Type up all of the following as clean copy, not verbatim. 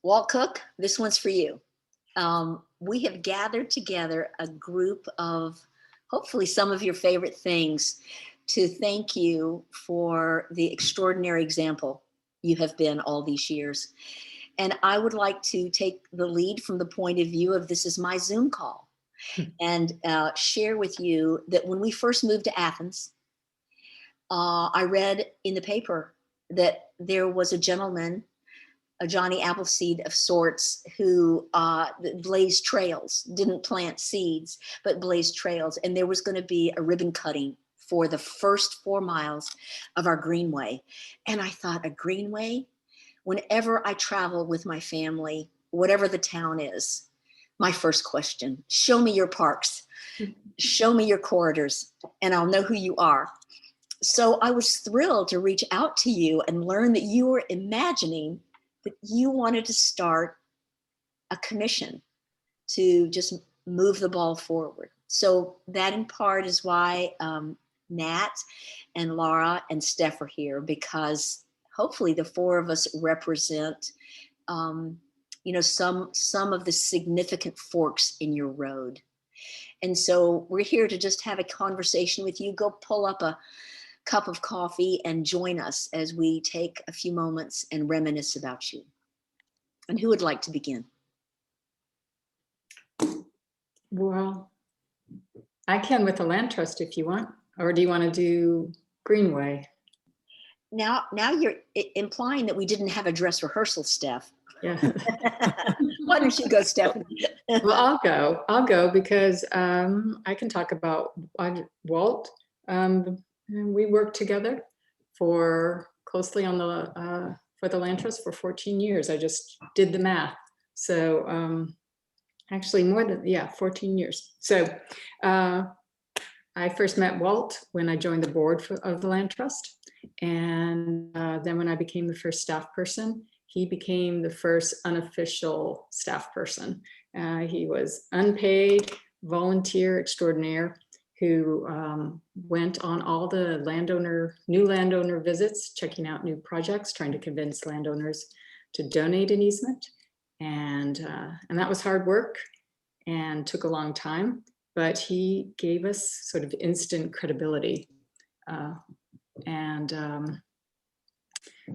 Walt Cook, this one's for you. We have gathered together a group of hopefully some of your favorite things to thank you for the extraordinary example you have been all these years. And I would like to take the lead from the point of view of this is my Zoom call and share with you that when we first moved to Athens, I read in the paper that there was a gentleman, a Johnny Appleseed of sorts, who blazed trails, didn't plant seeds, but blazed trails. And there was going to be a ribbon cutting for the first 4 miles of our greenway. And I thought, a greenway? Whenever I travel with my family, whatever the town is, my first question, show me your parks, show me your corridors, and I'll know who you are. So I was thrilled to reach out to you and learn that you were imagining that you wanted to start a commission to just move the ball forward. So that in part is why Nat and Laura and Steph are here, because hopefully the 4 of us represent some of the significant forks in your road. And so we're here to just have a conversation with you. Go pull up a cup of coffee and join us as we take a few moments and reminisce about you. And who would like to begin? Well, I can with the land trust if you want, or do you want to do Greenway? Now you're implying that we didn't have a dress rehearsal, Steph. Yeah. Why don't you go, Stephanie? Well, I'll go because I can talk about Walt. And we worked together closely on for the land trust for 14 years. I just did the math. So actually more than, 14 years. So I first met Walt when I joined the board of the land trust. And then when I became the first staff person, he became the first unofficial staff person. He was unpaid volunteer extraordinaire who went on all the new landowner visits, checking out new projects, trying to convince landowners to donate an easement. And that was hard work and took a long time, but he gave us sort of instant credibility.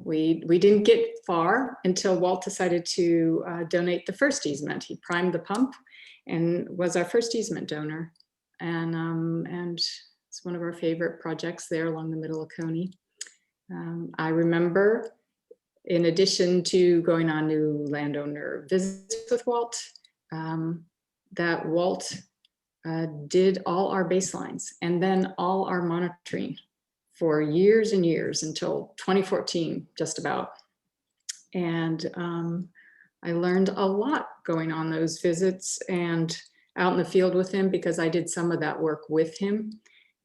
We didn't get far until Walt decided to donate the first easement. He primed the pump and was our first easement donor. And it's one of our favorite projects there along the middle of Coney. I remember, in addition to going on new landowner visits with Walt, that Walt did all our baselines and then all our monitoring for years and years until 2014, just about. And I learned a lot going on those visits and out in the field with him, because I did some of that work with him.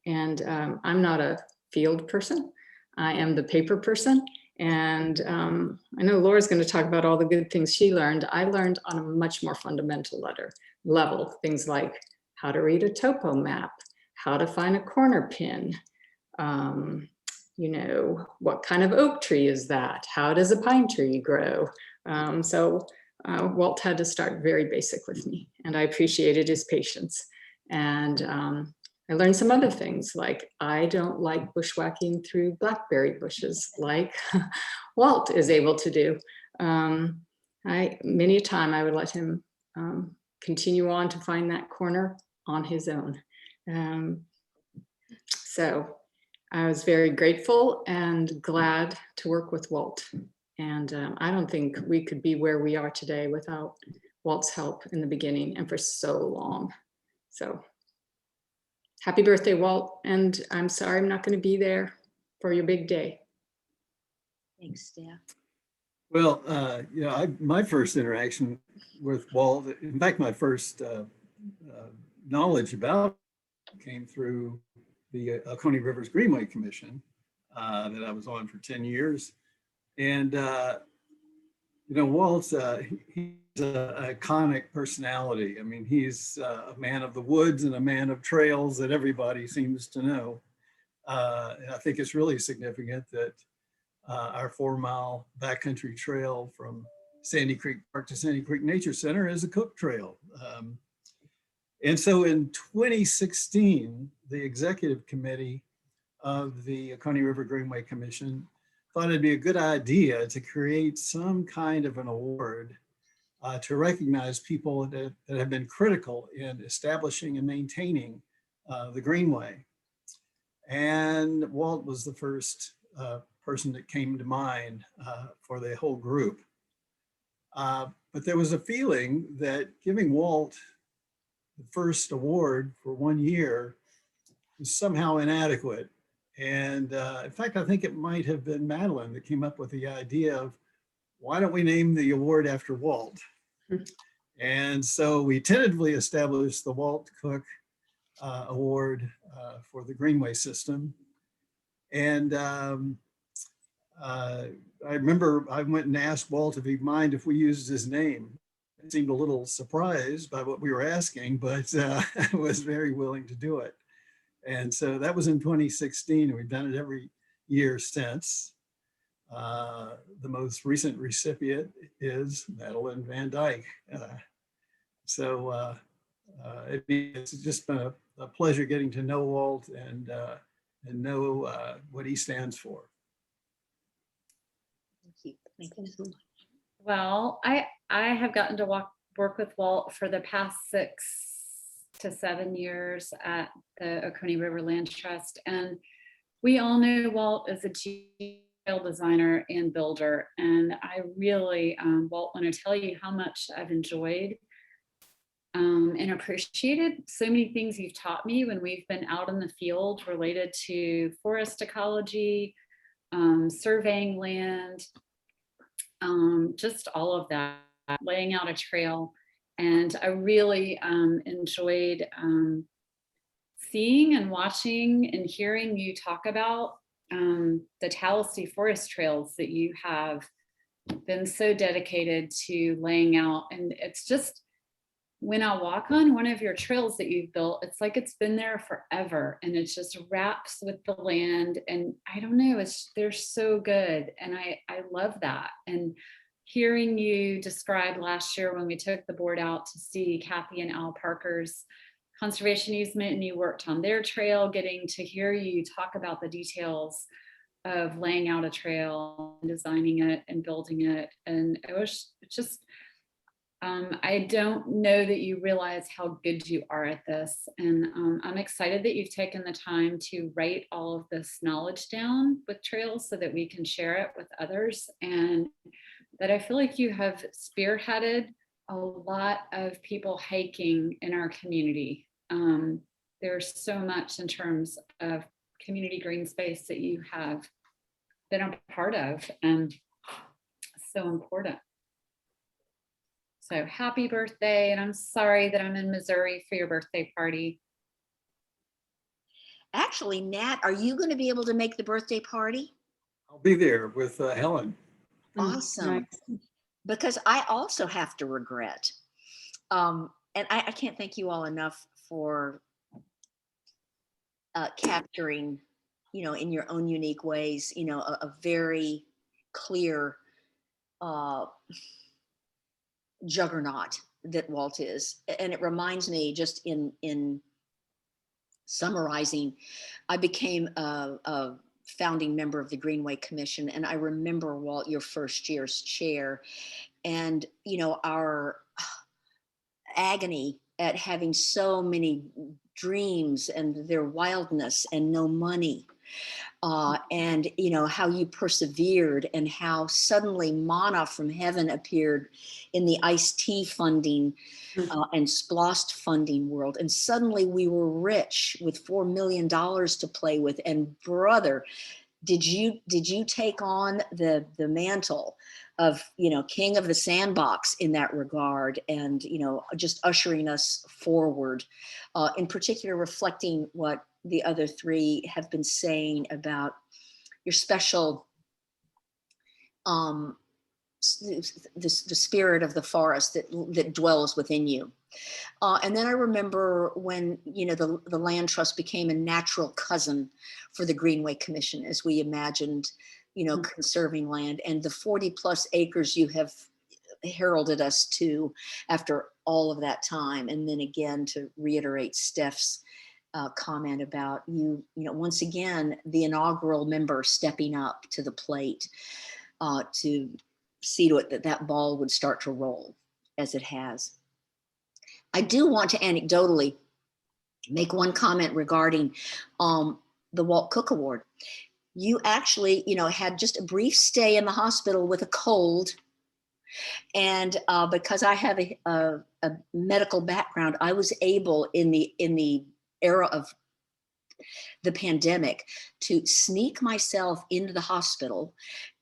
And I'm not a field person. I am the paper person. And I know Laura's going to talk about all the good things she learned. I learned on a much more fundamental level, things like how to read a topo map, how to find a corner pin, what kind of oak tree is that? How does a pine tree grow? So Walt had to start very basic with me, and I appreciated his patience. And I learned some other things, like I don't like bushwhacking through blackberry bushes like Walt is able to do. Many a time I would let him continue on to find that corner on his own. So I was very grateful and glad to work with Walt. And I don't think we could be where we are today without Walt's help in the beginning and for so long. So happy birthday, Walt. And I'm sorry I'm not going to be there for your big day. Thanks, Steph. Well, my first interaction with Walt, in fact, my first knowledge about it came through the Oconee Rivers Greenway Commission that I was on for 10 years. And, Walt's, he's an iconic personality. I mean, he's a man of the woods and a man of trails that everybody seems to know. And I think it's really significant that our 4-mile backcountry trail from Sandy Creek Park to Sandy Creek Nature Center as a cook trail. And so in 2016, the executive committee of the Coney River Greenway Commission thought it'd be a good idea to create some kind of an award to recognize people that have been critical in establishing and maintaining the Greenway. And Walt was the first person that came to mind for the whole group. But there was a feeling that giving Walt the first award for 1 year was somehow inadequate. And in fact, I think it might have been Madeline that came up with the idea of, why don't we name the award after Walt? And so we tentatively established the Walt Cook Award for the Greenway system. And I remember I went and asked Walt if he'd mind if we used his name. He seemed a little surprised by what we were asking, but was very willing to do it. And so that was in 2016, and we've done it every year since. The most recent recipient is Madeline Van Dyke. It's just been a pleasure getting to know Walt and know what he stands for. Thank you. Thank you so much. Well, I have gotten to work with Walt for the past 6 to 7 years at the Oconee River Land Trust. And we all know Walt is a trail designer and builder. And I really, Walt, want to tell you how much I've enjoyed and appreciated so many things you've taught me when we've been out in the field related to forest ecology, surveying land, just all of that, laying out a trail. And I really enjoyed seeing and watching and hearing you talk about the Tallahassee Forest Trails that you have been so dedicated to laying out. And it's just, when I walk on one of your trails that you've built, it's like it's been there forever, and it just wraps with the land. And I don't know, they're so good. And I love that. And hearing you describe last year when we took the board out to see Kathy and Al Parker's conservation easement, and you worked on their trail, getting to hear you talk about the details of laying out a trail and designing it and building it. And it was just, I don't know that you realize how good you are at this. And I'm excited that you've taken the time to write all of this knowledge down with trails so that we can share it with others. And that I feel like you have spearheaded a lot of people hiking in our community. There's so much in terms of community green space that you have been a part of, and so important. So happy birthday, and I'm sorry that I'm in Missouri for your birthday party. Actually, Nat, are you going to be able to make the birthday party? I'll be there with Helen. Awesome. Because I also have to regret, and I can't thank you all enough for capturing, in your own unique ways, a very clear juggernaut that Walt is. And it reminds me, just in summarizing, I became a founding member of the Greenway Commission, and I remember, Walt, your first year's chair, and our agony at having so many dreams and their wildness and no money, and how you persevered, and how suddenly manna from heaven appeared in the iced tea funding and SPLOST funding world, and suddenly we were rich with $4 million to play with. And brother, did you take on the mantle of king of the sandbox in that regard, and just ushering us forward, in particular reflecting what the other three have been saying about your special the spirit of the forest that dwells within you. And then I remember when the Land Trust became a natural cousin for the Greenway Commission, as we imagined conserving land, and the 40 plus acres you have heralded us to after all of that time. And then again, to reiterate Steph's comment about once again, the inaugural member stepping up to the plate to see to it that that ball would start to roll as it has. I do want to anecdotally make one comment regarding the Walt Cook Award. You actually, had just a brief stay in the hospital with a cold. And because I have a medical background, I was able in the era of the pandemic to sneak myself into the hospital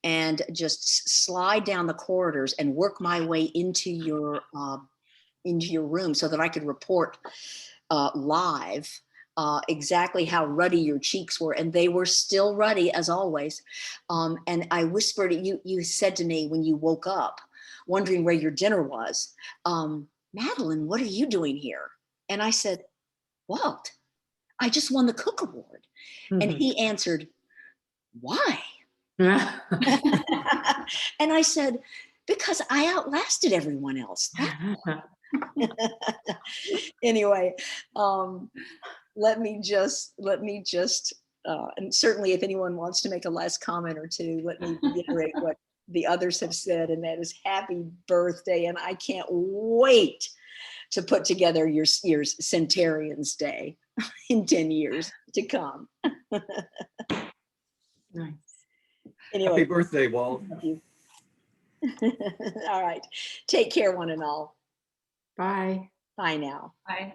and just slide down the corridors and work my way into your room so that I could report live exactly how ruddy your cheeks were, and they were still ruddy as always. And I whispered, you said to me when you woke up, wondering where your dinner was, Madeline, what are you doing here? And I said, Walt, I just won the Cook Award. And he answered, why? And I said, because I outlasted everyone else. Anyway, let me just, and certainly if anyone wants to make a last comment or two, let me reiterate what the others have said, and that is happy birthday. And I can't wait to put together your Centenarians Day in 10 years to come. Nice. Anyway, Happy birthday, Walt. thank you. All right. Take care, one and all. Bye. Bye now. Bye.